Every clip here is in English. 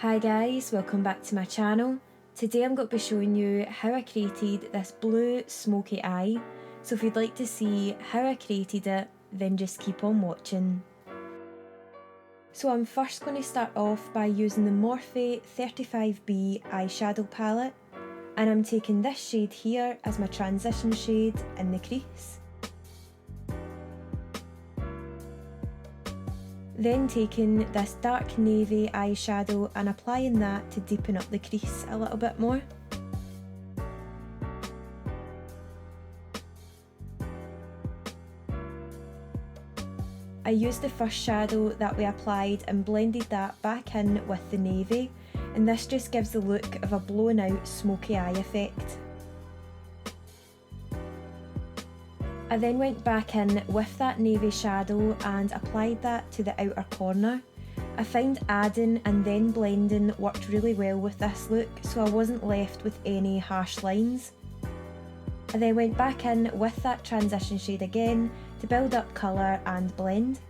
Hi guys, welcome back to my channel. Today I'm going to be showing you how I created this blue smoky eye. So if you'd like to see how I created it, then just keep on watching. So I'm first going to start off by using the Morphe 35B eyeshadow palette, and I'm taking this shade here as my transition shade in the crease. Then taking this dark navy eyeshadow and applying that to deepen up the crease a little bit more. I used the first shadow that we applied and blended that back in with the navy, and this just gives the look of a blown out smoky eye effect. I then went back in with that navy shadow and applied that to the outer corner. I found adding and then blending worked really well with this look, so I wasn't left with any harsh lines. I then went back in with that transition shade again to build up colour and blend.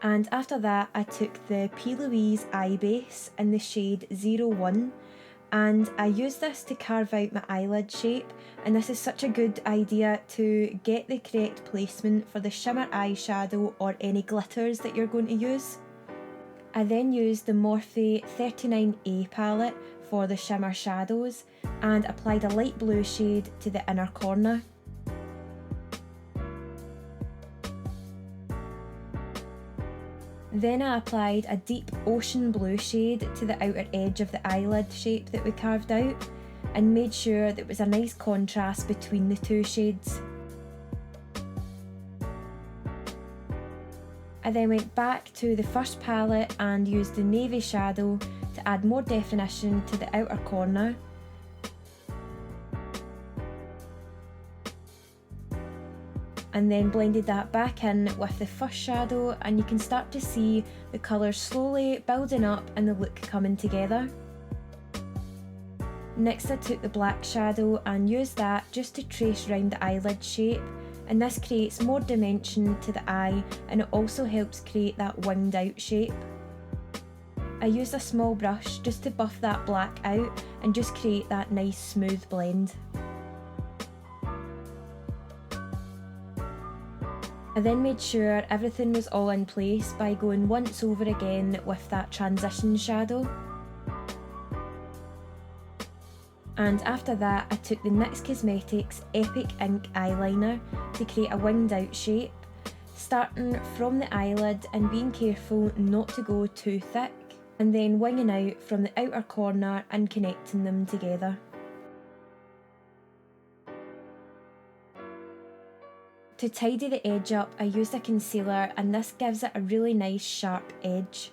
And after that I took the Plouise eye base in the shade 01 and I used this to carve out my eyelid shape, and this is such a good idea to get the correct placement for the shimmer eyeshadow or any glitters that you're going to use. I then used the Morphe 39A palette for the shimmer shadows and applied a light blue shade to the inner corner. Then I applied a deep ocean blue shade to the outer edge of the eyelid shape that we carved out and made sure there was a nice contrast between the two shades. I then went back to the first palette and used the navy shadow to add more definition to the outer corner. And then blended that back in with the first shadow, and you can start to see the colours slowly building up and the look coming together. Next I took the black shadow and used that just to trace around the eyelid shape, and this creates more dimension to the eye and it also helps create that winged out shape. I used a small brush just to buff that black out and just create that nice smooth blend. I then made sure everything was all in place by going once over again with that transition shadow. And after that I took the NYX Cosmetics Epic Ink eyeliner to create a winged out shape, starting from the eyelid and being careful not to go too thick, and then winging out from the outer corner and connecting them together. To tidy the edge up, I used a concealer and this gives it a really nice sharp edge.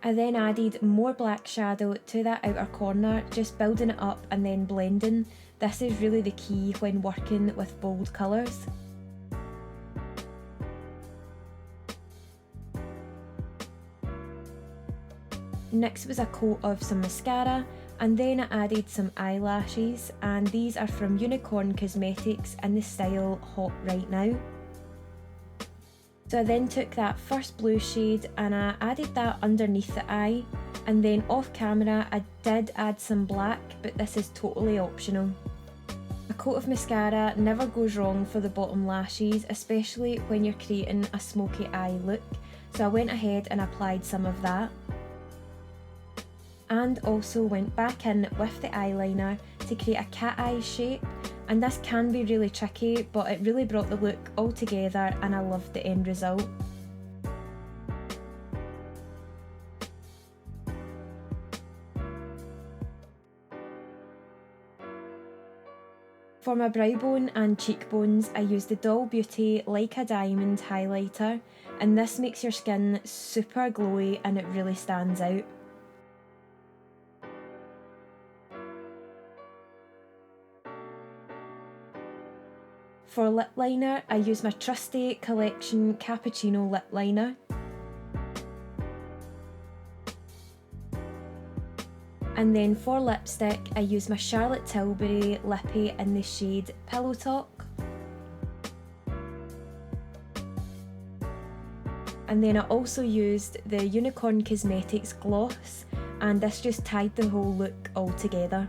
I then added more black shadow to that outer corner, just building it up and then blending. This is really the key when working with bold colours. Next was a coat of some mascara, and then I added some eyelashes, and these are from Unicorn Cosmetics in the style Hot Right Now. So I then took that first blue shade and I added that underneath the eye, and then off camera I did add some black, but this is totally optional. A coat of mascara never goes wrong for the bottom lashes, especially when you're creating a smoky eye look, so I went ahead and applied some of that. And also went back in with the eyeliner to create a cat eye shape, and this can be really tricky, but it really brought the look all together and I loved the end result. For my brow bone and cheekbones I used the Doll Beauty Like a Diamond highlighter, and this makes your skin super glowy and it really stands out. For lip liner, I used my trusty Collection Cappuchino lip liner. And then for lipstick, I use my Charlotte Tilbury Lippy in the shade PillowTalk. And then I also used the Unicorn Cosmetics gloss, and this just tied the whole look all together.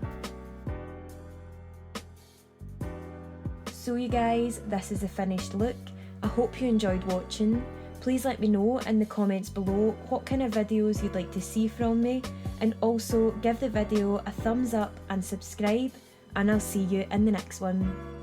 So you guys, this is the finished look. I hope you enjoyed watching. Please let me know in the comments below what kind of videos you'd like to see from me, and also give the video a thumbs up and subscribe, and I'll see you in the next one.